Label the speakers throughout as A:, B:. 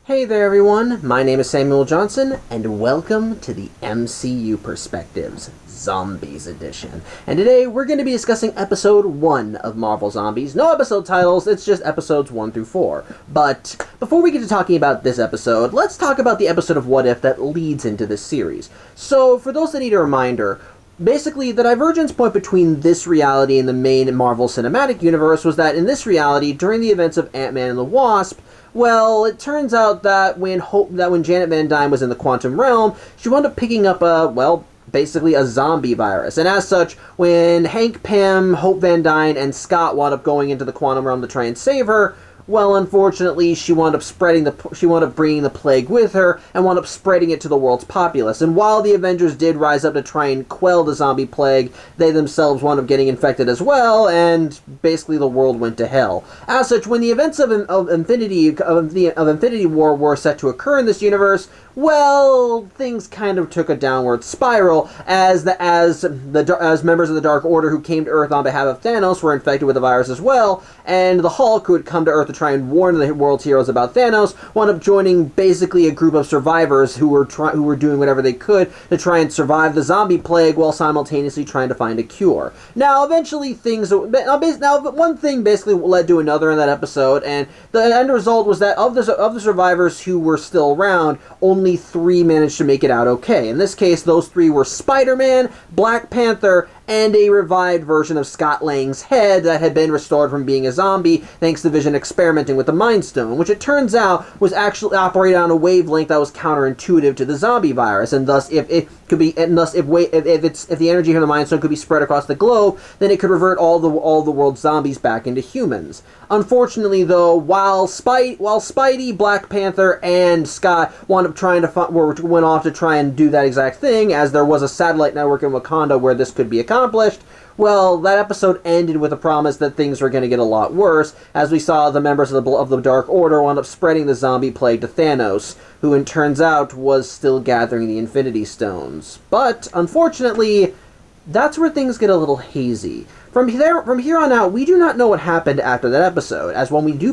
A: Hey there everyone, my name is Samuel Johnson, and welcome to the MCU Perspectives, Zombies Edition. And today we're going to be discussing episode 1 of Marvel Zombies. No episode titles, it's just episodes 1 through 4. But before we get to talking about this episode, let's talk about the episode of What If that leads into this series. So, for those that need a reminder, basically, the divergence point between this reality and the main Marvel Cinematic Universe was that in this reality, during the events of Ant-Man and the Wasp, well, it turns out that when Janet Van Dyne was in the quantum realm, she wound up picking up basically a zombie virus. And as such, when Hank Pym, Hope Van Dyne, and Scott wound up going into the quantum realm to try and save her, well, unfortunately, she wound up bringing the plague with her and wound up spreading it to the world's populace. And while the Avengers did rise up to try and quell the zombie plague, they themselves wound up getting infected as well, and basically the world went to hell. As such, when the events of Infinity War were set to occur in this universe, well, things kind of took a downward spiral as members of the Dark Order who came to Earth on behalf of Thanos were infected with the virus as well, and the Hulk, who had come to Earth to try and warn the world's heroes about Thanos, wound up joining basically a group of survivors who were doing whatever they could to try and survive the zombie plague while simultaneously trying to find a cure. Now, eventually one thing basically led to another in that episode, and the end result was that of the survivors who were still around, only 3 managed to make it out okay. In this case, those 3 were Spider-Man, Black Panther, and a revived version of Scott Lang's head that had been restored from being a zombie thanks to Vision experimenting with the Mind Stone, which it turns out was actually operated on a wavelength that was counterintuitive to the zombie virus, and thus if the energy from the Mind Stone could be spread across the globe, then it could revert all the world's zombies back into humans. Unfortunately, though, while Spidey, Black Panther, and Scott went off to try and do that exact thing, as there was a satellite network in Wakanda where this could be accomplished, well, that episode ended with a promise that things were going to get a lot worse, as we saw the members of the Dark Order wound up spreading the zombie plague to Thanos, who it turns out was still gathering the Infinity Stones. But, unfortunately, that's where things get a little hazy. From here on out, we do not know what happened after that episode, as when we do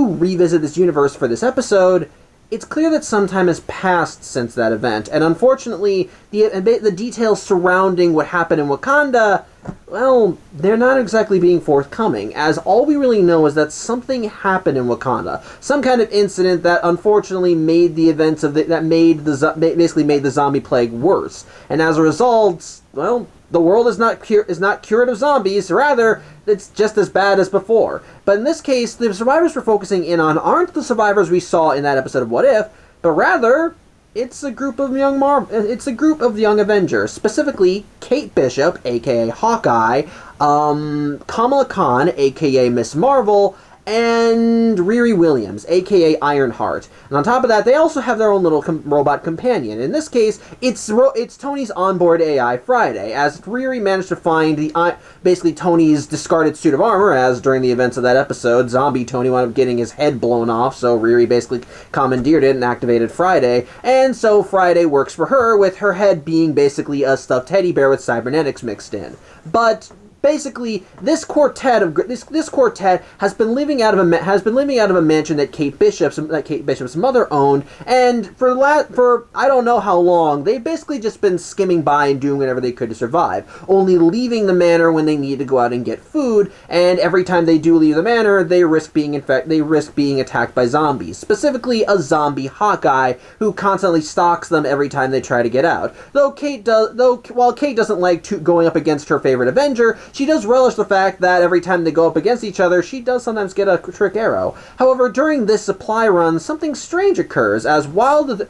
A: revisit this universe for this episode, it's clear that some time has passed since that event, and unfortunately, the details surrounding what happened in Wakanda, well, they're not exactly being forthcoming, as all we really know is that something happened in Wakanda. Some kind of incident that unfortunately made the events basically made the zombie plague worse. And as a result, well, the world is not cured of zombies, rather, it's just as bad as before. But in this case, the survivors we're focusing in on aren't the survivors we saw in that episode of What If, but rather, it's a group of young Avengers, specifically Kate Bishop, aka Hawkeye, Kamala Khan, aka Miss Marvel, and Riri Williams, aka Ironheart. And on top of that, they also have their own little robot companion. In this case, it's Tony's onboard AI Friday, as Riri managed to find basically Tony's discarded suit of armor, as during the events of that episode, zombie Tony wound up getting his head blown off, so Riri basically commandeered it and activated Friday, and so Friday works for her, with her head being basically a stuffed teddy bear with cybernetics mixed in. But basically, this quartet has been living out of a mansion that Kate Bishop's mother owned, and for I don't know how long, they've basically just been skimming by and doing whatever they could to survive, only leaving the manor when they need to go out and get food, and every time they do leave the manor, they risk being attacked by zombies, specifically a zombie Hawkeye who constantly stalks them every time they try to get out. While Kate doesn't like going up against her favorite Avenger, she does relish the fact that every time they go up against each other, she does sometimes get a trick arrow. However, during this supply run, something strange occurs, as while the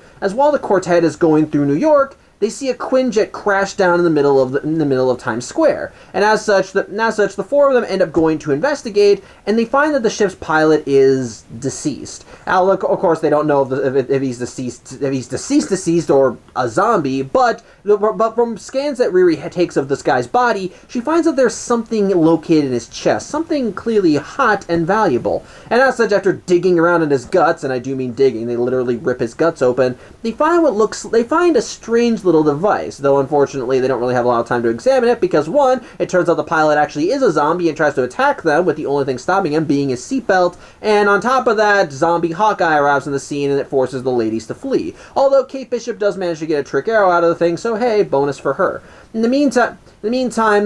A: quartet is going through New York, they see a Quinjet crash down in the middle of Times Square, and as such, the 4 of them end up going to investigate, and they find that the ship's pilot is deceased. Now, of course, they don't know if he's deceased or a zombie, but from scans that Riri takes of this guy's body, she finds that there's something located in his chest, something clearly hot and valuable. And as such, after digging around in his guts, and I do mean digging, they literally rip his guts open, they find a strange little device, though unfortunately they don't really have a lot of time to examine it because, one, it turns out the pilot actually is a zombie and tries to attack them, with the only thing stopping him being his seatbelt, and on top of that, zombie Hawkeye arrives on the scene and it forces the ladies to flee. Although Kate Bishop does manage to get a trick arrow out of the thing, so hey, bonus for her. In the meantime,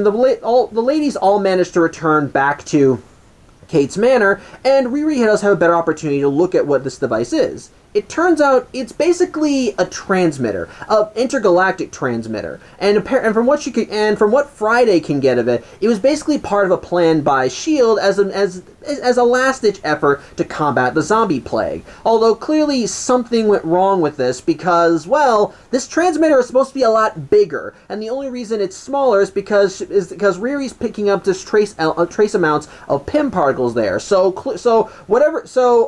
A: the ladies all manage to return back to Kate's manor, and Riri does have a better opportunity to look at what this device is. It turns out it's basically a transmitter, an intergalactic transmitter, and from what Friday can get of it, it was basically part of a plan by S.H.I.E.L.D. as a last-ditch effort to combat the zombie plague. Although clearly something went wrong with this because, well, this transmitter is supposed to be a lot bigger, and the only reason it's smaller is because Riri's picking up just trace amounts of PIM particles there. So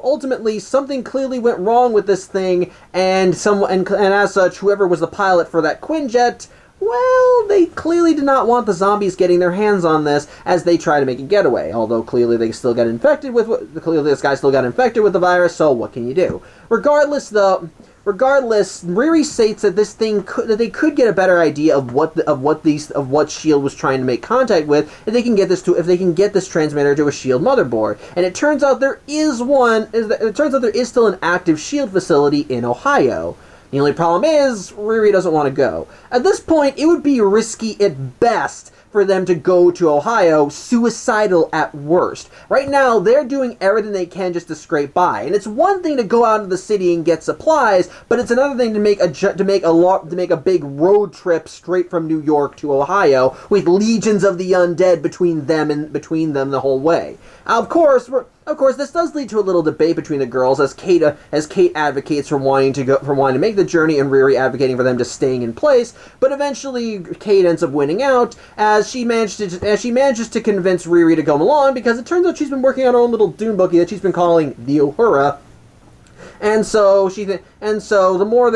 A: ultimately something clearly went wrong with this thing, and as such, whoever was the pilot for that Quinjet, well, they clearly did not want the zombies getting their hands on this as they try to make a getaway. Although clearly they still got infected with this guy still got infected with the virus. So what can you do? Regardless, Riri states that that they could get a better idea of what S.H.I.E.L.D. was trying to make contact with if they can get this transmitter to a S.H.I.E.L.D. motherboard. And it turns out there is still an active S.H.I.E.L.D. facility in Ohio. The only problem is Riri doesn't want to go. At this point, it would be risky at best for them to go to Ohio, suicidal at worst. Right now, they're doing everything they can just to scrape by. And it's one thing to go out of the city and get supplies, but it's another thing to make a big road trip straight from New York to Ohio with legions of the undead between them the whole way. Of course, this does lead to a little debate between the girls as Kate advocates for wanting to make the journey and Riri advocating for them just staying in place. But eventually, Kate ends up winning out as she manages to convince Riri to come along because it turns out she's been working on her own little Dune bookie that she's been calling the Uhura. And so the more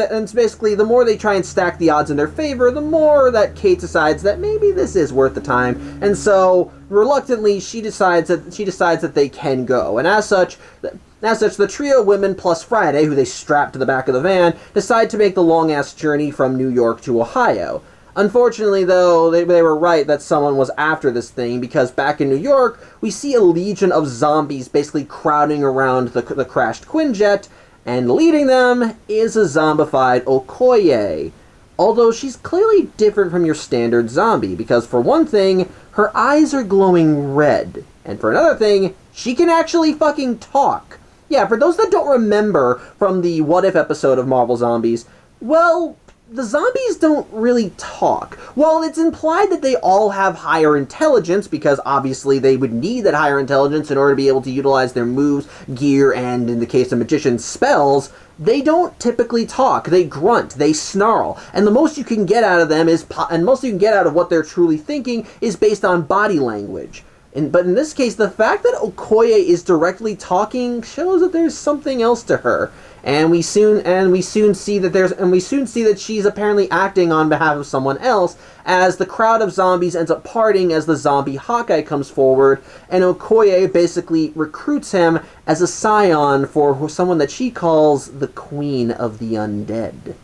A: they try and stack the odds in their favor, the more that Kate decides that maybe this is worth the time. And so reluctantly, she decides that they can go. And as such, the trio of women plus Friday, who they strap to the back of the van, decide to make the long-ass journey from New York to Ohio. Unfortunately, though, they were right that someone was after this thing, because back in New York, we see a legion of zombies basically crowding around the crashed Quinjet, and leading them is a zombified Okoye. Although she's clearly different from your standard zombie, because for one thing, her eyes are glowing red, and for another thing, she can actually fucking talk. Yeah, for those that don't remember from the What If episode of Marvel Zombies, well, the zombies don't really talk. While it's implied that they all have higher intelligence, because obviously they would need that higher intelligence in order to be able to utilize their moves, gear, and in the case of magicians, spells, they don't typically talk. They grunt, they snarl, and the most you can get out of them what they're truly thinking is based on body language. But in this case, the fact that Okoye is directly talking shows that there's something else to her. And we soon see that she's apparently acting on behalf of someone else, as the crowd of zombies ends up parting as the zombie Hawkeye comes forward, and Okoye basically recruits him as a scion for someone that she calls the Queen of the Undead.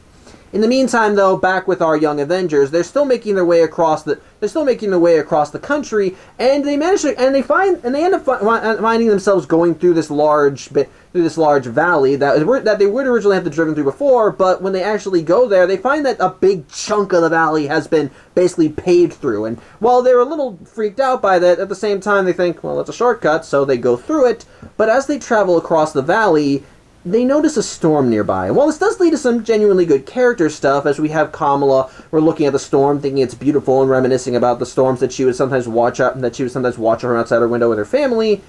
A: In the meantime, though, back with our young Avengers, they're still making their way across the country, and they end up finding themselves going through this large valley that they would originally have driven through before. But when they actually go there, they find that a big chunk of the valley has been basically paved through. And while they're a little freaked out by that, at the same time they think, well, it's a shortcut, so they go through it. But as they travel across the valley, they notice a storm nearby. While this does lead to some genuinely good character stuff, as we have Kamala, we're looking at the storm, thinking it's beautiful and reminiscing about the storms that she would sometimes watch from outside her window with her family.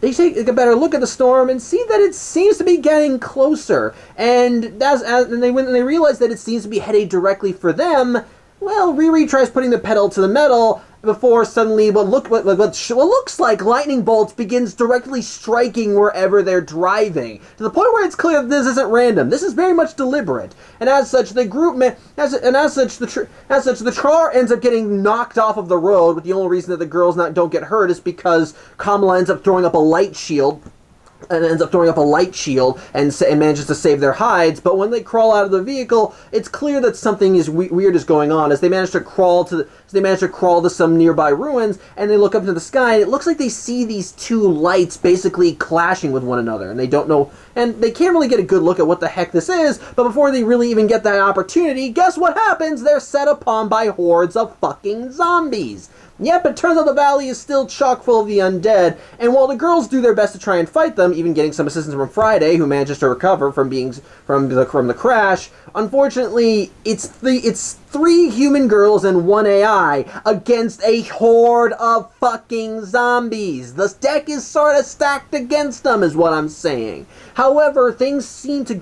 A: They take a better look at the storm and see that it seems to be getting closer. And when they realize that it seems to be headed directly for them, well, Riri tries putting the pedal to the metal before suddenly what looks like lightning bolts begins directly striking wherever they're driving, to the point where it's clear that this isn't random. This is very much deliberate, and as such, the car ends up getting knocked off of the road. With the only reason that the girls don't get hurt is because Kamala ends up throwing up a light shield. and ends up throwing up a light shield and manages to save their hides. But when they crawl out of the vehicle, it's clear that something is weird is going on as they manage to crawl to some nearby ruins, and they look up into the sky, and it looks like they see these two lights basically clashing with one another, and they don't know, and they can't really get a good look at what the heck this is. But before they really even get that opportunity, guess what happens? They're set upon by hordes of fucking zombies. Yep, it turns out the valley is still chock full of the undead, and while the girls do their best to try and fight them, even getting some assistance from Friday, who manages to recover from the crash, unfortunately, it's three human girls and one AI against a horde of fucking zombies. The deck is sort of stacked against them, is what I'm saying. However, things seem to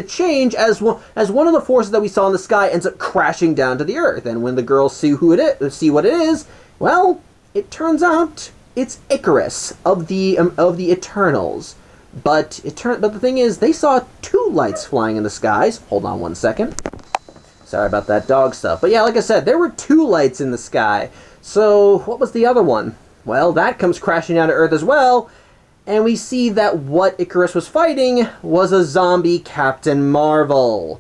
A: change as one of the forces that we saw in the sky ends up crashing down to the earth. And when the girls see what it is, well, it turns out it's Icarus of the Eternals. But the thing is, they saw two lights flying in the skies. Hold on one second. Sorry about that dog stuff. But yeah, like I said, there were two lights in the sky. So what was the other one? Well, that comes crashing down to earth as well. And we see that what Icarus was fighting was a zombie Captain Marvel.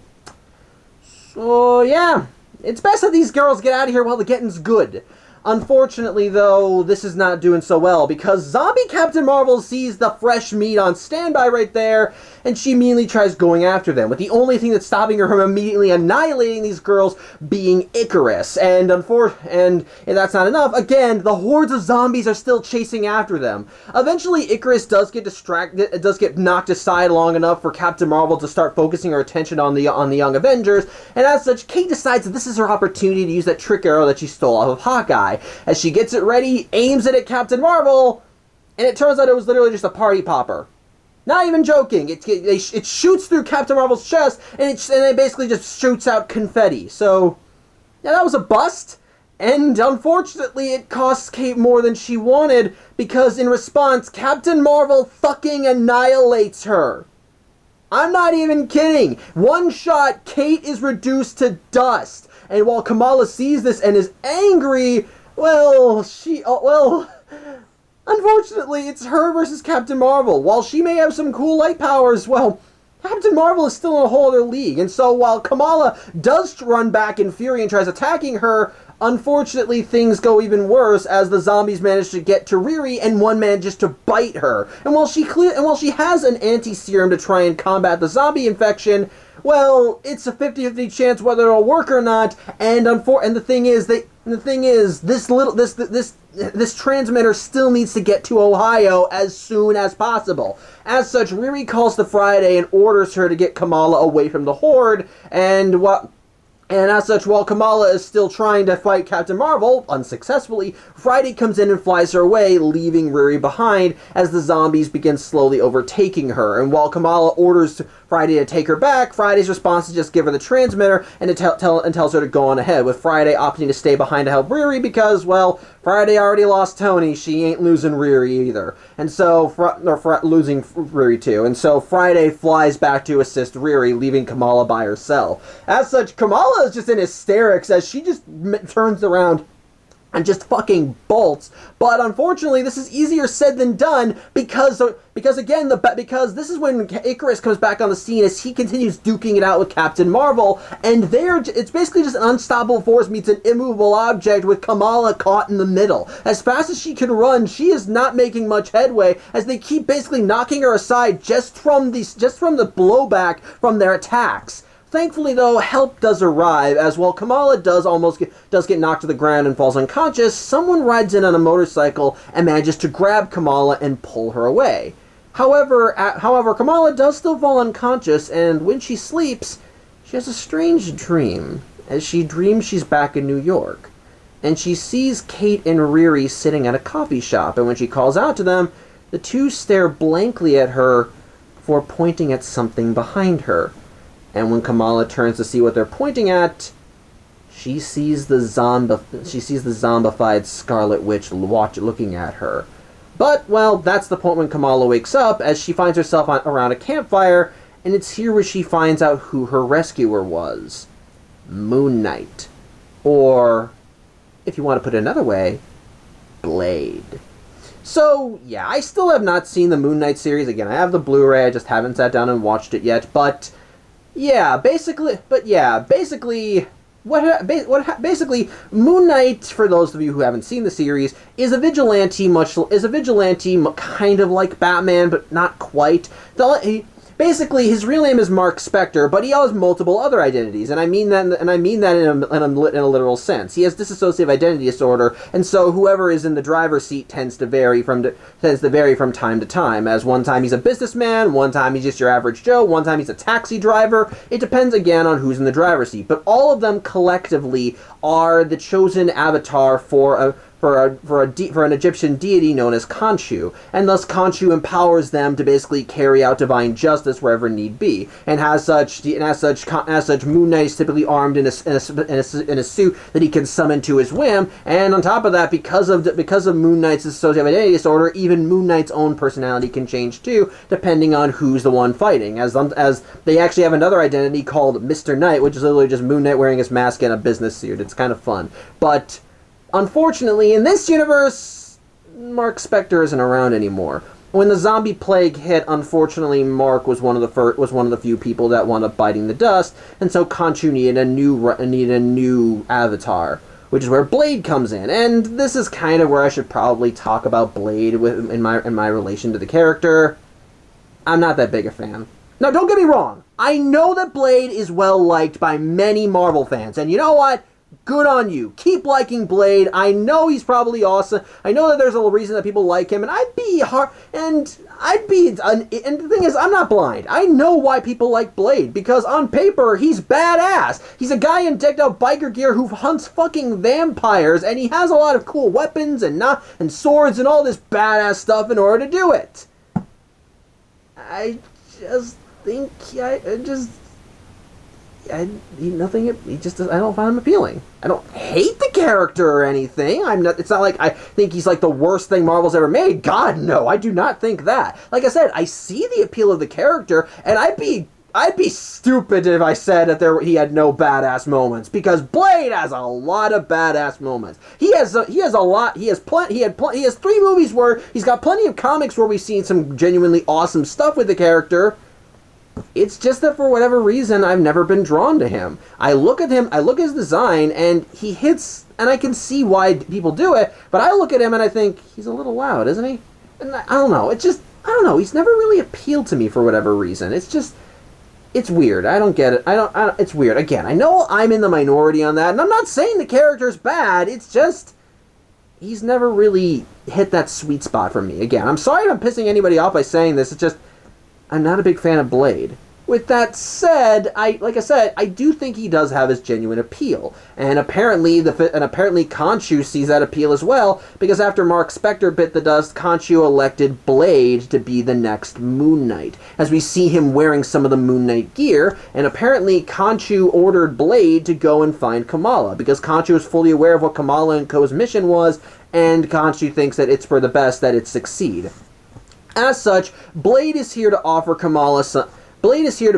A: So, yeah. It's best that these girls get out of here while the getting's good. Unfortunately, though, this is not doing so well, because zombie Captain Marvel sees the fresh meat on standby right there, and she immediately tries going after them, with the only thing that's stopping her from immediately annihilating these girls being Icarus. And if that's not enough, again, the hordes of zombies are still chasing after them. Eventually, Icarus does get distracted, does get knocked aside long enough for Captain Marvel to start focusing her attention on the Young Avengers, and as such, Kate decides that this is her opportunity to use that trick arrow that she stole off of Hawkeye. As she gets it ready, aims it at Captain Marvel, and it turns out it was literally just a party popper. Not even joking. It shoots through Captain Marvel's chest, and it basically just shoots out confetti. So, yeah, that was a bust. And unfortunately, it costs Kate more than she wanted, because in response, Captain Marvel fucking annihilates her. I'm not even kidding. One shot, Kate is reduced to dust. And while Kamala sees this and is angry, unfortunately, it's her versus Captain Marvel. While she may have some cool light powers, well, Captain Marvel is still in a whole other league. And so while Kamala does run back in fury and tries attacking her, unfortunately, things go even worse as the zombies manage to get to Riri and one manages to bite her. And while she has an anti-serum to try and combat the zombie infection, well, it's a 50-50 chance whether it'll work or not. And the thing is, this transmitter still needs to get to Ohio as soon as possible. As such, Riri calls to Friday and orders her to get Kamala away from the Horde, and as such, while Kamala is still trying to fight Captain Marvel, unsuccessfully, Friday comes in and flies her away, leaving Riri behind as the zombies begin slowly overtaking her. And while Kamala orders Friday to take her back, Friday's response is just give her the transmitter and tells her to go on ahead, with Friday opting to stay behind to help Riri because, well, Friday already lost Tony, she ain't losing Riri either. And so, losing Riri too. And so Friday flies back to assist Riri, leaving Kamala by herself. As such, Kamala is just in hysterics as she just turns around and just fucking bolts. But unfortunately, this is easier said than done because this is when Icarus comes back on the scene as he continues duking it out with Captain Marvel, and it's basically just an unstoppable force meets an immovable object with Kamala caught in the middle. As fast as she can run, she is not making much headway as they keep basically knocking her aside just from the blowback from their attacks. Thankfully, though, help does arrive, as while Kamala does get knocked to the ground and falls unconscious, someone rides in on a motorcycle and manages to grab Kamala and pull her away. However, Kamala does still fall unconscious, and when she sleeps, she has a strange dream, as she dreams she's back in New York. And she sees Kate and Riri sitting at a coffee shop, and when she calls out to them, the two stare blankly at her before pointing at something behind her. And when Kamala turns to see what they're pointing at, she sees the zombified Scarlet Witch looking at her. But, well, that's the point when Kamala wakes up, as she finds herself around a campfire, and it's here where she finds out who her rescuer was. Moon Knight. Or, if you want to put it another way, Blade. So, yeah, I still have not seen the Moon Knight series. Again, I have the Blu-ray, I just haven't sat down and watched it yet, but basically, basically, Moon Knight, for those of you who haven't seen the series, is a vigilante, kind of like Batman, but not quite. Basically, his real name is Mark Spector, but he has multiple other identities, and I mean that in a literal sense. He has dissociative identity disorder, and so whoever is in the driver's seat tends to vary from time to time. As one time he's a businessman, one time he's just your average Joe, one time he's a taxi driver. It depends again on who's in the driver's seat, but all of them collectively are the chosen avatar for an Egyptian deity known as Khonshu, and thus Khonshu empowers them to basically carry out divine justice wherever need be. And as such, Moon Knight is typically armed in a suit that he can summon to his whim. And on top of that, because of Moon Knight's dissociative identity disorder, even Moon Knight's own personality can change too, depending on who's the one fighting. As they actually have another identity called Mr. Knight, which is literally just Moon Knight wearing his mask and a business suit. It's kind of fun, but unfortunately, in this universe, Mark Spector isn't around anymore. When the zombie plague hit, unfortunately, Mark was one of the few people that wound up biting the dust, and so Khonshu needed a new avatar, which is where Blade comes in. And this is kind of where I should probably talk about Blade in my relation to the character. I'm not that big a fan. Now, don't get me wrong. I know that Blade is well liked by many Marvel fans, and you know what? Good on you. Keep liking Blade. I know he's probably awesome. I know that there's a reason that people like him, and and the thing is, I'm not blind. I know why people like Blade, because on paper, he's badass. He's a guy in decked out biker gear who hunts fucking vampires, and he has a lot of cool weapons and swords and all this badass stuff in order to do it. I just think I don't find him appealing. I don't hate the character or anything. It's not like I think he's like the worst thing Marvel's ever made. God, no, I do not think that. Like I said, I see the appeal of the character, and I'd be stupid if I said that he had no badass moments, because Blade has a lot of badass moments. He has 3 movies where he's got plenty of comics where we've seen some genuinely awesome stuff with the character. It's just that for whatever reason, I've never been drawn to him. I look at his design, and he hits, and I can see why people do it, but I look at him and I think, he's a little loud, isn't he? And I don't know, he's never really appealed to me for whatever reason. It's weird. I don't get it. It's weird. Again, I know I'm in the minority on that, and I'm not saying the character's bad, it's just, he's never really hit that sweet spot for me. Again, I'm sorry if I'm pissing anybody off by saying this, it's just, I'm not a big fan of Blade. With that said, I do think he does have his genuine appeal, and apparently Khonshu sees that appeal as well, because after Mark Spector bit the dust, Khonshu elected Blade to be the next Moon Knight, as we see him wearing some of the Moon Knight gear, and apparently Khonshu ordered Blade to go and find Kamala, because Khonshu is fully aware of what Kamala and Co.'s mission was, and Khonshu thinks that it's for the best that it succeed. As such, Blade is here to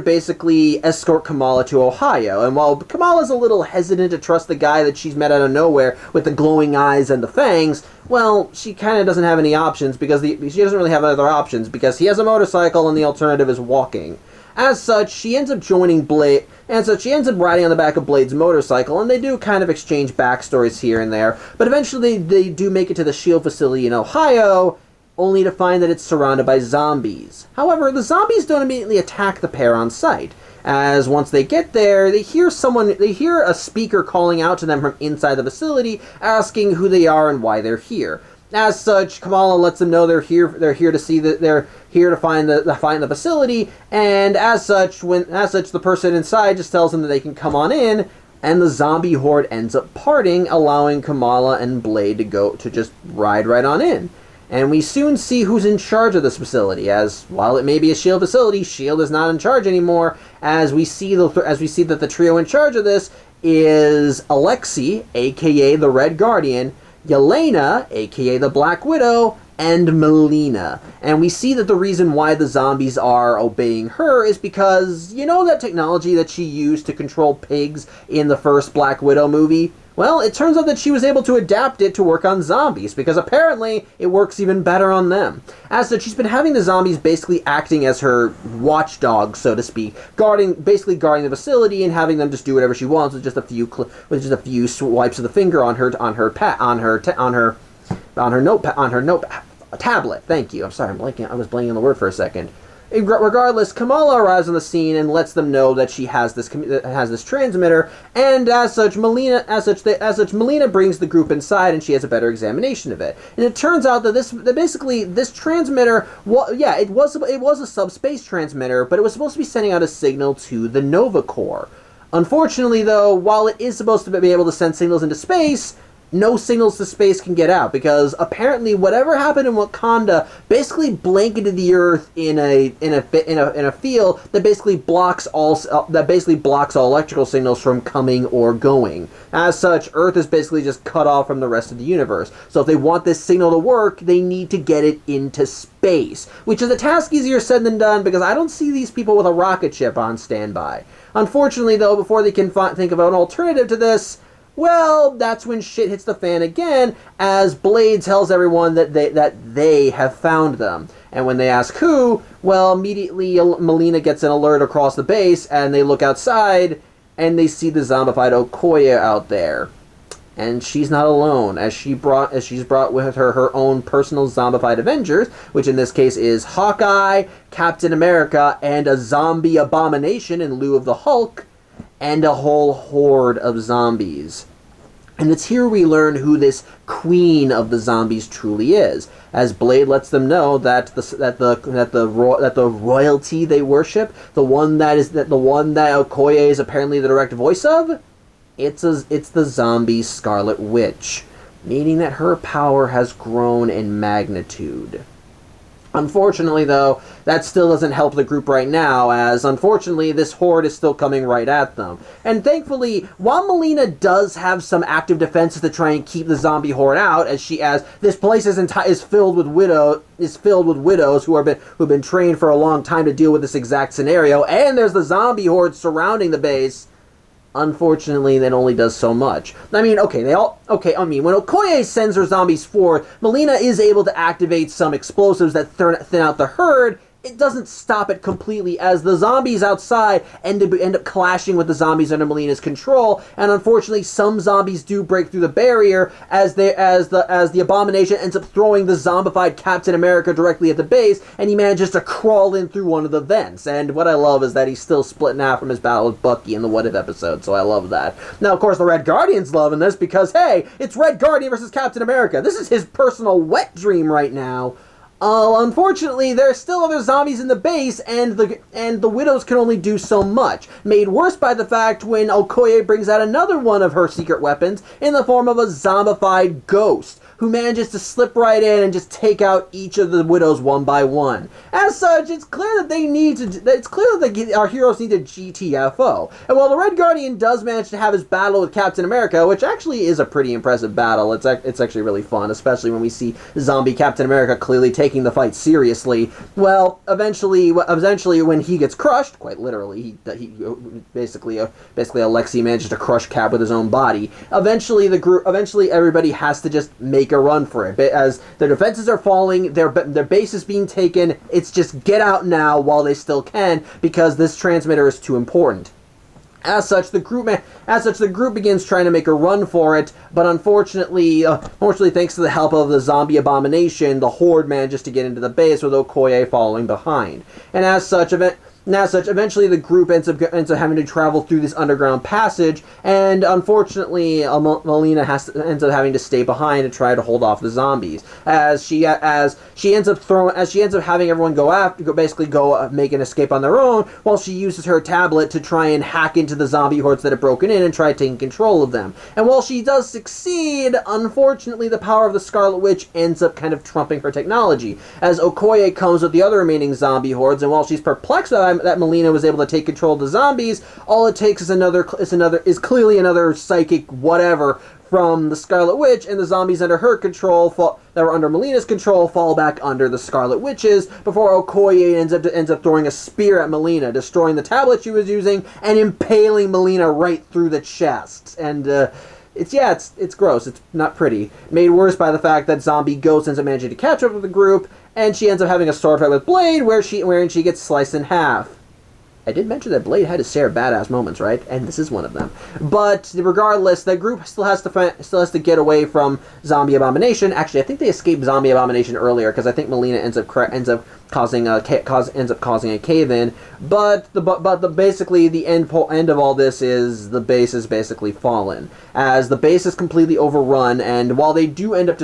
A: basically escort Kamala to Ohio, and while Kamala's a little hesitant to trust the guy that she's met out of nowhere with the glowing eyes and the fangs, well, she kind of doesn't have any options, because she doesn't really have other options, because he has a motorcycle and the alternative is walking. As such, she ends up joining Blade, and so she ends up riding on the back of Blade's motorcycle, and they do kind of exchange backstories here and there, but eventually they do make it to the S.H.I.E.L.D. facility in Ohio, only to find that it's surrounded by zombies. However, the zombies don't immediately attack the pair on sight, as once they get there, they hear a speaker calling out to them from inside the facility, asking who they are and why they're here. As such, Kamala lets them know they're here to find the facility, and as such, the person inside just tells them that they can come on in, and the zombie horde ends up parting, allowing Kamala and Blade to just ride right on in. And we soon see who's in charge of this facility, as while it may be a S.H.I.E.L.D. facility, S.H.I.E.L.D. is not in charge anymore, as we see that the trio in charge of this is Alexei, aka the Red Guardian, Yelena, aka the Black Widow, and Melina. And we see that the reason why the zombies are obeying her is because, you know that technology that she used to control pigs in the first Black Widow movie? Well, it turns out that she was able to adapt it to work on zombies, because apparently it works even better on them. As such, she's been having the zombies basically acting as her watchdog, so to speak, basically guarding the facility and having them just do whatever she wants with just a few swipes of the finger on her tablet. Thank you. I'm sorry, I was blanking on the word for a second. Regardless, Kamala arrives on the scene and lets them know that she has this transmitter, and as such, Melina brings the group inside, and she has a better examination of it. And it turns out that this transmitter, it was a subspace transmitter, but it was supposed to be sending out a signal to the Nova Core. Unfortunately, though, while it is supposed to be able to send signals into space, no signals to space can get out, because apparently whatever happened in Wakanda basically blanketed the Earth in a field that basically blocks all electrical signals from coming or going. As such, Earth is basically just cut off from the rest of the universe. So if they want this signal to work, they need to get it into space, which is a task easier said than done, because I don't see these people with a rocket ship on standby. Unfortunately, though, before they can think of an alternative to this, well, that's when shit hits the fan again, as Blade tells everyone that they have found them. And when they ask who, well, immediately Melina gets an alert across the base, and they look outside, and they see the zombified Okoye out there. And she's not alone, as she's brought with her own personal zombified Avengers, which in this case is Hawkeye, Captain America, and a zombie abomination in lieu of the Hulk, and a whole horde of zombies. And it's here we learn who this queen of the zombies truly is, as Blade lets them know that the royalty they worship, the one that Okoye is apparently the direct voice of, it's the zombie Scarlet Witch, meaning that her power has grown in magnitude. Unfortunately, though, that still doesn't help the group right now, as unfortunately this horde is still coming right at them. And thankfully, while Melina does have some active defenses to try and keep the zombie horde out, as this place is filled with widows who have been trained for a long time to deal with this exact scenario, and there's the zombie horde surrounding the base. Unfortunately, that only does so much. I mean, when Okoye sends her zombies forward, Melina is able to activate some explosives that thin out the herd. It doesn't stop it completely, as the zombies outside end up clashing with the zombies under Melina's control, and unfortunately some zombies do break through the barrier, as the abomination ends up throwing the zombified Captain America directly at the base, and he manages to crawl in through one of the vents. And what I love is that he's still split in half from his battle with Bucky in the What If episode, so I love that. Now, of course, the Red Guardian's loving this, because, hey, it's Red Guardian versus Captain America. This is his personal wet dream right now. Unfortunately, there are still other zombies in the base, and the widows can only do so much. Made worse by the fact when Okoye brings out another one of her secret weapons in the form of a zombified ghost, who manages to slip right in and just take out each of the widows one by one. As such, it's clear that our heroes need a GTFO. And while the Red Guardian does manage to have his battle with Captain America, which actually is a pretty impressive battle, it's actually really fun, especially when we see zombie Captain America clearly taking the fight seriously. Well, eventually when he gets crushed, quite literally, he basically Alexei manages to crush Cap with his own body. Eventually everybody has to just make a run for it. As their defenses are falling, their base is being taken, it's just get out now while they still can, because this transmitter is too important. As such, the group begins trying to make a run for it, but unfortunately, thanks to the help of the zombie abomination, the horde manages to get into the base, with Okoye following behind. And as such, eventually the group ends up having to travel through this underground passage, and unfortunately, Melina ends up having to stay behind to try to hold off the zombies. As she ends up having everyone go make an escape on their own, while she uses her tablet to try and hack into the zombie hordes that have broken in and try taking control of them. And while she does succeed, unfortunately, the power of the Scarlet Witch ends up kind of trumping her technology, as Okoye comes with the other remaining zombie hordes, and while she's perplexed that Melina was able to take control of the zombies, all it takes is clearly another psychic whatever from the Scarlet Witch, and the zombies under her control that were under Melina's control fall back under the Scarlet Witches, before Okoye ends up throwing a spear at Melina, destroying the tablet she was using and impaling Melina right through the chest. And It's gross. It's not pretty. Made worse by the fact that Zombie Ghost ends up managing to catch up with the group, and she ends up having a sword fight with Blade, wherein she gets sliced in half. I did mention that Blade had his share of badass moments, right? And this is one of them. But regardless, the group still has to get away from Zombie Abomination. Actually, I think they escaped Zombie Abomination earlier because I think Melina ends up causing a cave-in. But basically the end of all this is the base is basically fallen, as the base is completely overrun. And while they do end up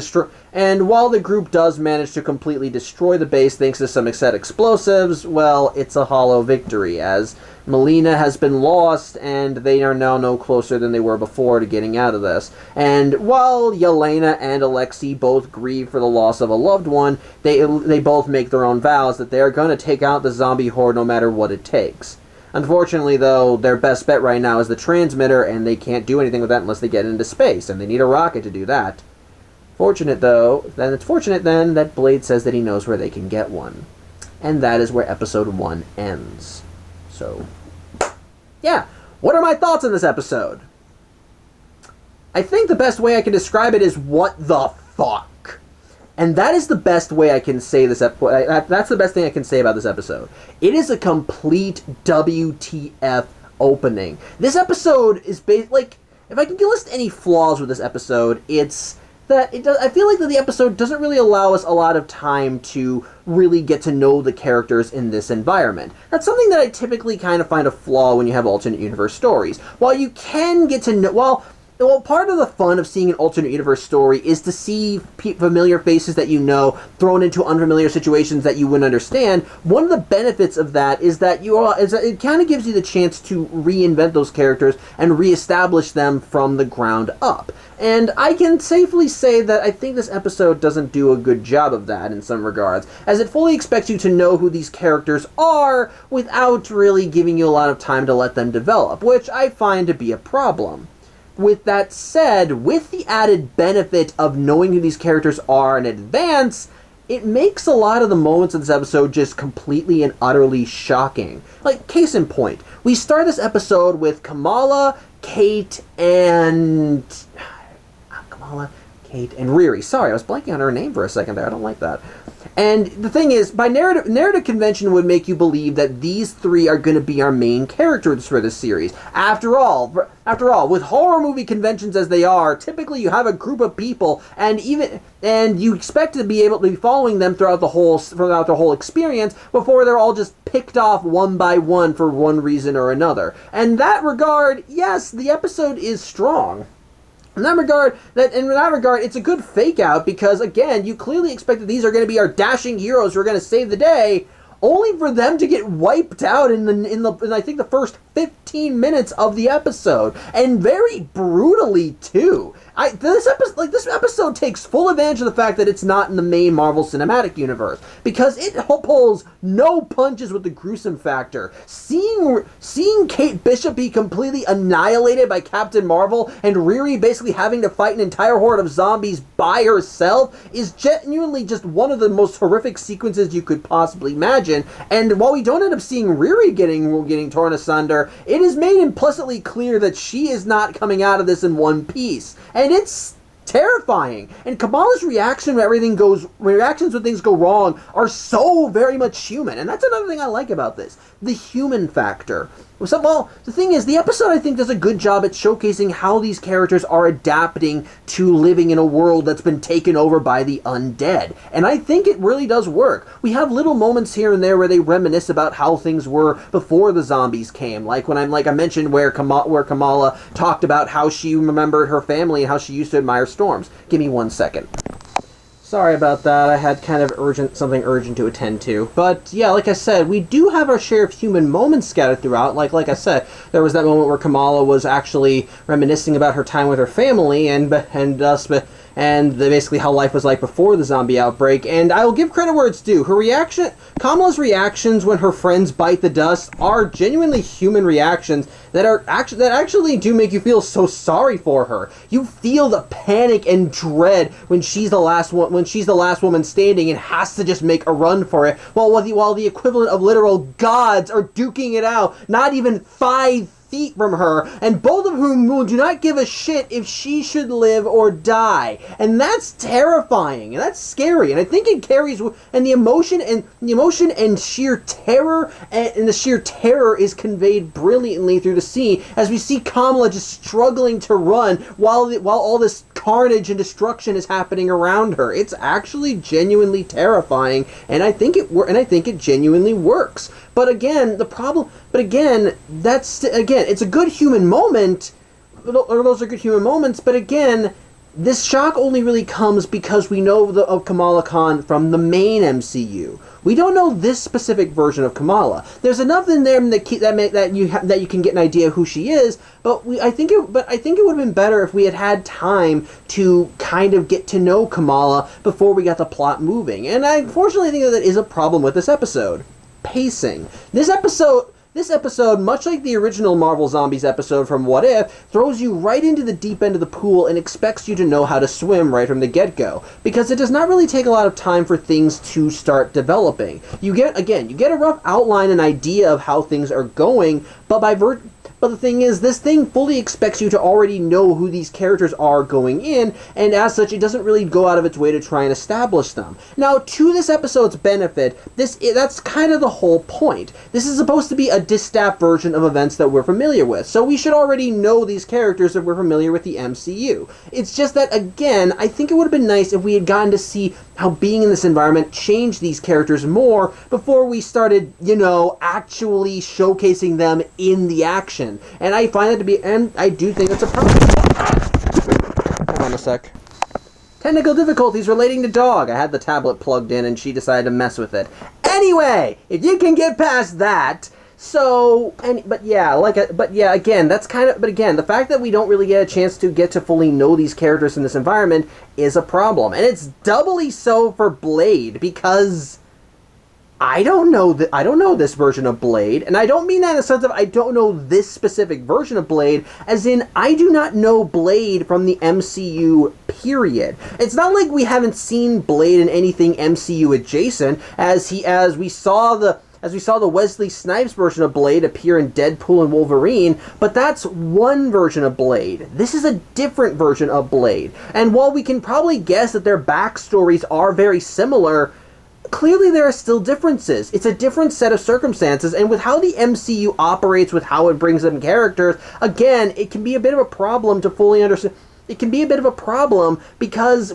A: while the group does manage to completely destroy the base thanks to some set explosives, well, it's a hollow victory, as Melina has been lost, and they are now no closer than they were before to getting out of this. And while Yelena and Alexei both grieve for the loss of a loved one, they both make their own vows that they are going to take out the zombie horde no matter what it takes. Unfortunately, though, their best bet right now is the transmitter, and they can't do anything with that unless they get into space, and they need a rocket to do that. It's fortunate then that Blade says that he knows where they can get one. And that is where episode 1 ends. So, yeah. What are my thoughts on this episode? I think the best way I can describe it is what the fuck. And that is the best way I can say this episode. That's the best thing I can say about this episode. It is a complete WTF opening. This episode is like, if I can list any flaws with this episode, it's that I feel like that the episode doesn't really allow us a lot of time to really get to know the characters in this environment. That's something that I typically kind of find a flaw when you have alternate universe stories. While you can get to know, well, part of the fun of seeing an alternate universe story is to see familiar faces that you know thrown into unfamiliar situations that you wouldn't understand. One of the benefits of that is that it kind of gives you the chance to reinvent those characters and reestablish them from the ground up. And I can safely say that I think this episode doesn't do a good job of that in some regards, as it fully expects you to know who these characters are without really giving you a lot of time to let them develop, which I find to be a problem. With that said, with the added benefit of knowing who these characters are in advance, it makes a lot of the moments of this episode just completely and utterly shocking. Like, case in point, we start this episode with Kamala, Kate, and Riri. Sorry, I was blanking on her name for a second there. I don't like that. And the thing is, by narrative convention would make you believe that these three are going to be our main characters for this series. After all, with horror movie conventions as they are, typically you have a group of people, and you expect to be able to be following them throughout the whole experience before they're all just picked off one by one for one reason or another. And in that regard, yes, the episode is strong. In that regard, it's a good fake out because, again, you clearly expect that these are going to be our dashing heroes who are going to save the day, only for them to get wiped out in I think the first 15 minutes of the episode, and very brutally too. This episode takes full advantage of the fact that it's not in the main Marvel Cinematic Universe, because it pulls no punches with the gruesome factor. Seeing Kate Bishop be completely annihilated by Captain Marvel and Riri basically having to fight an entire horde of zombies by herself is genuinely just one of the most horrific sequences you could possibly imagine. And while we don't end up seeing Riri getting torn asunder, it is made implicitly clear that she is not coming out of this in one piece. And it's terrifying. And Kamala's reactions when things go wrong are so very much human. And that's another thing I like about this. The human factor. Well, the thing is, the episode, I think, does a good job at showcasing how these characters are adapting to living in a world that's been taken over by the undead. And I think it really does work. We have little moments here and there where they reminisce about how things were before the zombies came. Like I mentioned where Kamala talked about how she remembered her family and how she used to admire storms. Give me 1 second. Sorry about that, I had kind of something urgent to attend to. But yeah, like I said, we do have our share of human moments scattered throughout. Like I said, there was that moment where Kamala was actually reminiscing about her time with her family and basically how life was like before the zombie outbreak. And I will give credit where it's due. Kamala's reactions when her friends bite the dust are genuinely human reactions that actually do make you feel so sorry for her. You feel the panic and dread when she's the last woman standing and has to just make a run for it, while the equivalent of literal gods are duking it out, not even 5 feet from her, and both of whom do not give a shit if she should live or die. And that's terrifying, and that's scary, and I think it carries, and the emotion and sheer terror, and the sheer terror is conveyed brilliantly through the scene, as we see Kamala just struggling to run while all this carnage and destruction is happening around her. It's actually genuinely terrifying, and I think it genuinely works. But again, it's a good human moment. Those are good human moments, but again, this shock only really comes because we know of Kamala Khan from the main MCU. We don't know this specific version of Kamala. There's enough in there that you can get an idea of who she is, but I think it would have been better if we had time to kind of get to know Kamala before we got the plot moving. And I unfortunately think that is a problem with this episode. Pacing. This episode, much like the original Marvel Zombies episode from What If, throws you right into the deep end of the pool and expects you to know how to swim right from the get-go, because it does not really take a lot of time for things to start developing. You get a rough outline and idea of how things are going, but the thing is, this thing fully expects you to already know who these characters are going in, and as such, it doesn't really go out of its way to try and establish them. Now, to this episode's benefit, that's kind of the whole point. This is supposed to be a distaff version of events that we're familiar with, so we should already know these characters if we're familiar with the MCU. It's just that, again, I think it would have been nice if we had gotten to see how being in this environment changed these characters more before we started, actually showcasing them in the action. And I find that to be, and I do think that's a problem. Hold on a sec. Technical difficulties relating to dog. I had the tablet plugged in and she decided to mess with it. Anyway, if you can get past that, again, that's kind of, but again, the fact that we don't really get a chance to get to fully know these characters in this environment is a problem. And it's doubly so for Blade, because I don't know this version of Blade, and I don't mean that in the sense of I don't know this specific version of Blade, as in I do not know Blade from the MCU, period. It's not like we haven't seen Blade in anything MCU adjacent, as we saw the Wesley Snipes version of Blade appear in Deadpool and Wolverine, but that's one version of Blade. This is a different version of Blade. And while we can probably guess that their backstories are very similar, clearly there are still differences. It's a different set of circumstances, and with how the MCU operates, with how it brings them characters, again, it can be a bit of a problem to fully understand. It can be a bit of a problem because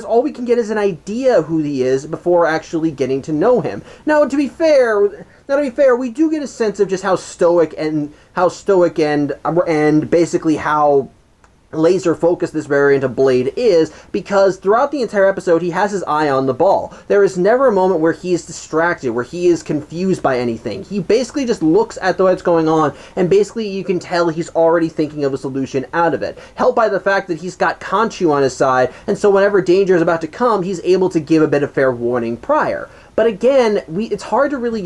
A: all we can get is an idea of who he is before actually getting to know him. Now, to be fair, we do get a sense of just how stoic and basically how laser focused this variant of Blade is, because throughout the entire episode he has his eye on the ball. There is never a moment where he is distracted, where he is confused by anything. He basically just looks at what's going on, and basically you can tell he's already thinking of a solution out of it, helped by the fact that he's got Khonshu on his side, and so whenever danger is about to come, he's able to give a bit of fair warning prior. But again, it's hard to really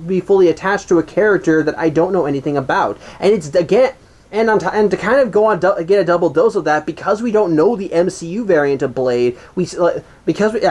A: be fully attached to a character that I don't know anything about, and it's again. And to kind of get a double dose of that, because we don't know the MCU variant of Blade, because we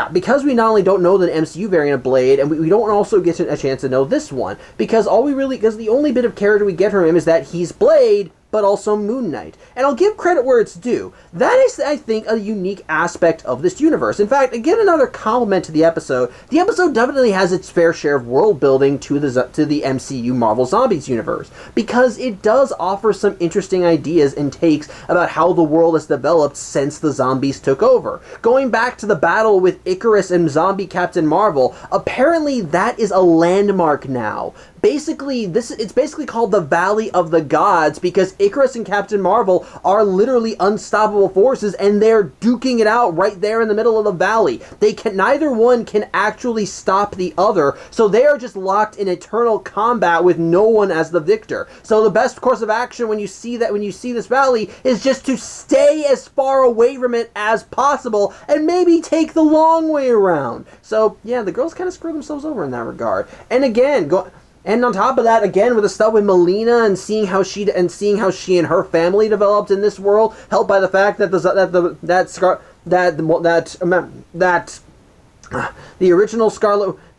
A: not only don't know the MCU variant of Blade, and we don't also get a chance to know this one, because the only bit of character we get from him is that he's Blade, but also Moon Knight. And I'll give credit where it's due. That is, I think, a unique aspect of this universe. In fact, again, another compliment to the episode. The episode definitely has its fair share of world building to the MCU Marvel Zombies universe, because it does offer some interesting ideas and takes about how the world has developed since the zombies took over. Going back to the battle with Icarus and zombie Captain Marvel, apparently that is a landmark now. It's basically called the Valley of the Gods, because Icarus and Captain Marvel are literally unstoppable forces, and they're duking it out right there in the middle of the valley. Neither one can actually stop the other, so they are just locked in eternal combat with no one as the victor. So the best course of action when you see this valley is just to stay as far away from it as possible, and maybe take the long way around. So yeah, the girls kind of screw themselves over in that regard. And again, and on top of that, again, with the stuff with Melina and seeing how she and her family developed in this world, helped by the fact that the original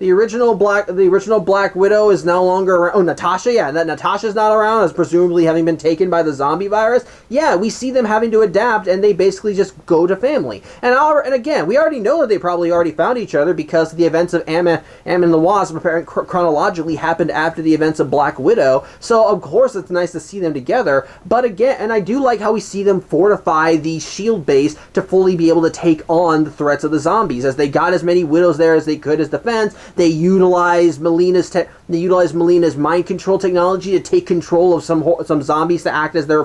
A: the original Black Widow is no longer around. Oh, Natasha, yeah, that Natasha's not around, as presumably having been taken by the zombie virus. Yeah, we see them having to adapt, and they basically just go to family. And again, we already know that they probably already found each other because the events of Ant-Man and the Wasp chronologically happened after the events of Black Widow. So of course it's nice to see them together. But again, and I do like how we see them fortify the SHIELD base to fully be able to take on the threats of the zombies, as they got as many widows there as they could as defense. They utilized Melina's mind control technology to take control of some zombies to act as their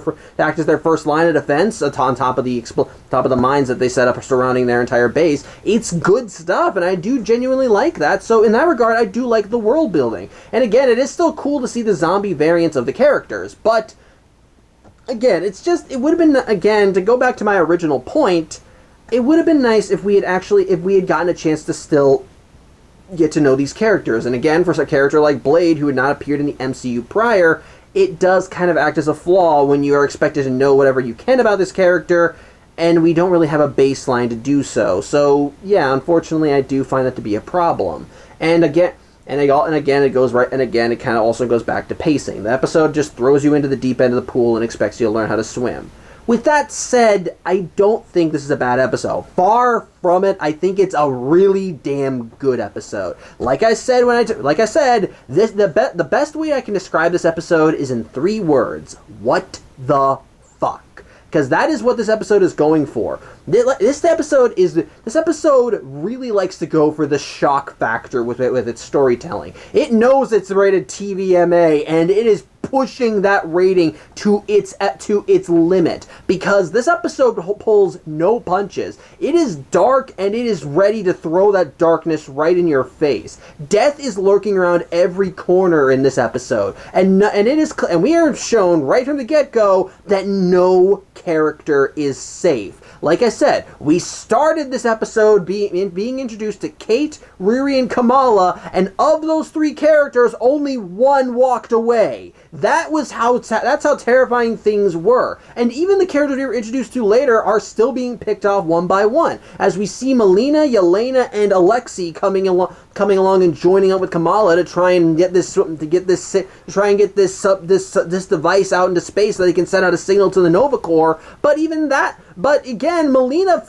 A: first line of defense on top of the mines that they set up surrounding their entire base. It's good stuff, and I do genuinely like that. So in that regard, I do like the world building. And again, it is still cool to see the zombie variants of the characters, but again, it would have been, again, to go back to my original point, it would have been nice if we had gotten a chance to still get to know these characters. And again, for a character like Blade, who had not appeared in the MCU prior, it does kind of act as a flaw when you are expected to know whatever you can about this character, and we don't really have a baseline to do so. So yeah, unfortunately, I do find that to be a problem. And again, it kind of also goes back to pacing. The episode just throws you into the deep end of the pool and expects you to learn how to swim. With that said, I don't think this is a bad episode. Far from it. I think it's a really damn good episode. Like I said, the best way I can describe this episode is in 3 words. What the fuck? Because that is what this episode is going for. This episode really likes to go for the shock factor with its storytelling. It knows it's rated TVMA, and it is pushing that rating to its limit, because this episode pulls no punches. It is dark, and it is ready to throw that darkness right in your face. Death is lurking around every corner in this episode, and we are shown right from the get-go that no character is safe. Like I said, we started this episode being introduced to Kate, Riri, and Kamala, and of those 3 characters, only one walked away. That's how terrifying things were. And even the characters we were introduced to later are still being picked off one by one, as we see Melina, Yelena, and Alexei coming along and joining up with Kamala to try and get this device out into space so they can send out a signal to the Nova Corps. But again, Melina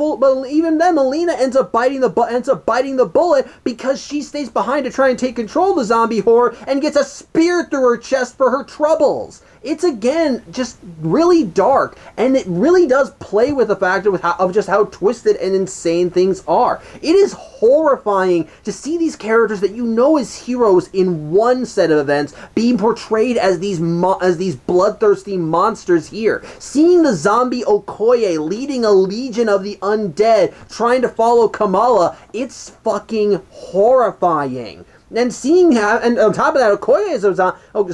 A: ends up biting the bullet, because she stays behind to try and take control of the zombie horde and gets a spear through her chest for her troubles. It's, again, just really dark, and it really does play with the fact of just how twisted and insane things are. It is horrifying to see these characters that you know as heroes in one set of events being portrayed as these bloodthirsty monsters here. Seeing the zombie Okoye leading a legion of the undead trying to follow Kamala, it's fucking horrifying. And on top of that,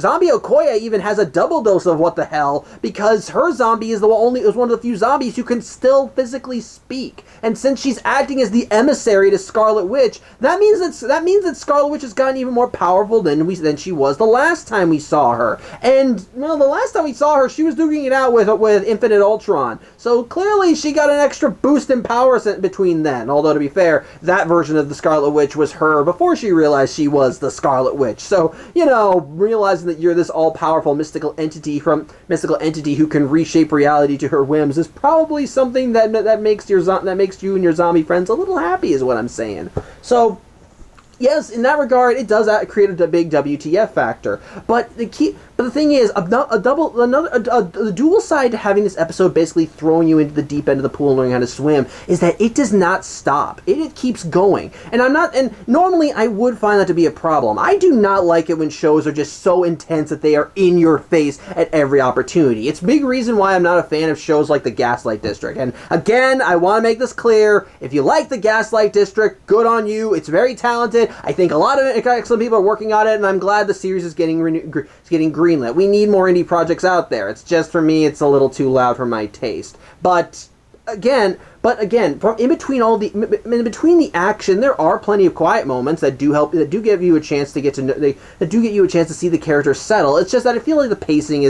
A: zombie Okoye even has a double dose of what the hell, because her zombie is one of the few zombies who can still physically speak. And since she's acting as the emissary to Scarlet Witch, that means that Scarlet Witch has gotten even more powerful than she was the last time we saw her. And the last time we saw her, she was duking it out with Infinite Ultron. So clearly, she got an extra boost in power between then. Although, to be fair, that version of the Scarlet Witch was her before she realized she was the Scarlet Witch. So, realizing that you're this all-powerful mystical entity who can reshape reality to her whims is probably something that makes you and your zombie friends a little happy, is what I'm saying. So, yes, in that regard, it does create a big WTF factor. But the thing is, the dual side to having this episode basically throwing you into the deep end of the pool and learning how to swim is that it does not stop. It keeps going. And normally I would find that to be a problem. I do not like it when shows are just so intense that they are in your face at every opportunity. It's a big reason why I'm not a fan of shows like The Gaslight District. And again, I want to make this clear. If you like The Gaslight District, good on you. It's very talented. I think a lot of excellent people are working on it, and I'm glad the series is getting greenlit. We need more indie projects out there. It's just, for me, it's a little too loud for my taste. But again, But again, in between the action, there are plenty of quiet moments that do give you a chance to get to know, that do get you a chance to see the characters settle. It's just that I feel like the pacing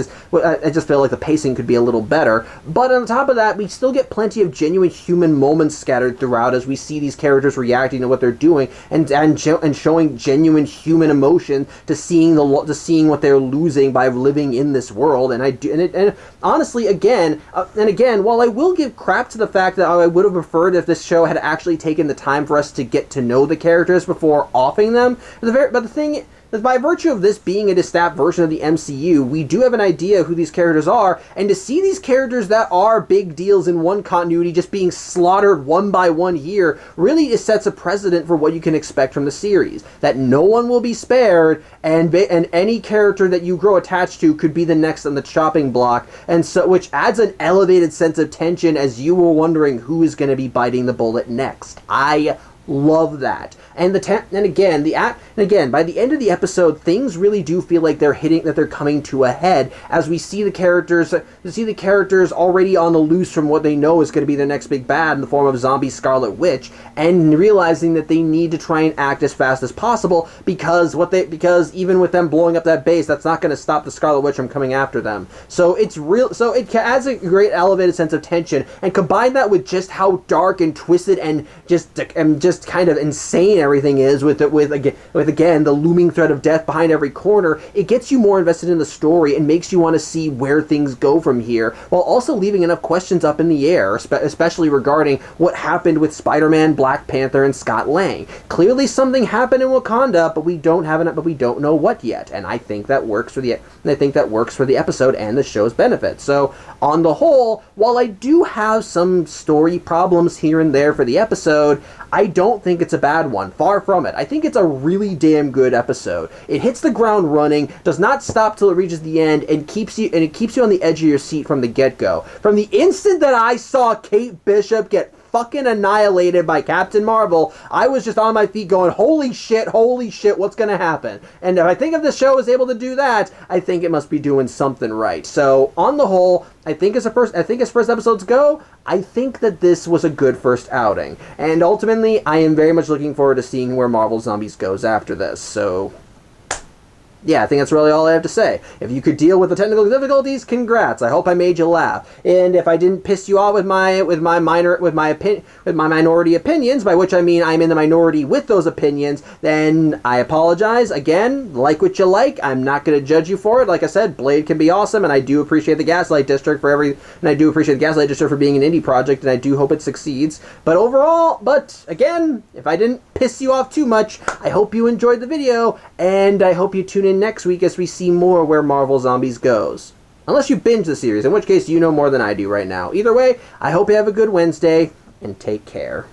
A: could be a little better. But on top of that, we still get plenty of genuine human moments scattered throughout as we see these characters reacting to what they're doing and showing genuine human emotion to seeing what they're losing by living in this world. And honestly, again, while I will give crap to the fact that I would have preferred if this show had actually taken the time for us to get to know the characters before offing them, but the thing, by virtue of this being a distaffed version of the MCU, we do have an idea who these characters are, and to see these characters that are big deals in one continuity just being slaughtered one by one here really sets a precedent for what you can expect from the series. That no one will be spared, and any character that you grow attached to could be the next on the chopping block, and so which adds an elevated sense of tension as you were wondering who is going to be biting the bullet next. I love that. And again, by the end of the episode, things really do feel like they're coming to a head as we see the characters already on the loose from what they know is going to be their next big bad in the form of zombie Scarlet Witch, and realizing that they need to try and act as fast as possible because even with them blowing up that base, that's not going to stop the Scarlet Witch from coming after them. So it adds a great elevated sense of tension, and combine that with just how dark and twisted and just kind of insane everything is with again the looming threat of death behind every corner. It gets you more invested in the story and makes you want to see where things go from here, while also leaving enough questions up in the air, especially regarding what happened with Spider-Man, Black Panther, and Scott Lang. Clearly something happened in Wakanda, but we don't know what yet, and I think that works for the episode and the show's benefit. So on the whole, while I do have some story problems here and there for the episode, I don't think it's a bad one. Far from it. I think it's a really damn good episode. It hits the ground running, does not stop till it reaches the end, and keeps you on the edge of your seat from the get-go. From the instant that I saw Kate Bishop get fucking annihilated by Captain Marvel, I was just on my feet going, holy shit, what's gonna happen? And if the show is able to do that, I think it must be doing something right. So, on the whole, as first episodes go, I think that this was a good first outing. And ultimately, I am very much looking forward to seeing where Marvel Zombies goes after this. So, yeah, I think that's really all I have to say. If you could deal with the technical difficulties, congrats. I hope I made you laugh. And if I didn't piss you off with my minority opinions, by which I mean I'm in the minority with those opinions, then I apologize. Again, like what you like. I'm not going to judge you for it. Like I said, Blade can be awesome, and I do appreciate the Gaslight District for being an indie project, and I do hope it succeeds. But again, if I didn't piss you off too much, I hope you enjoyed the video, and I hope you tune in next week as we see more where Marvel Zombies goes. Unless you binge the series, in which case you know more than I do right now. Either way, I hope you have a good Wednesday, and take care.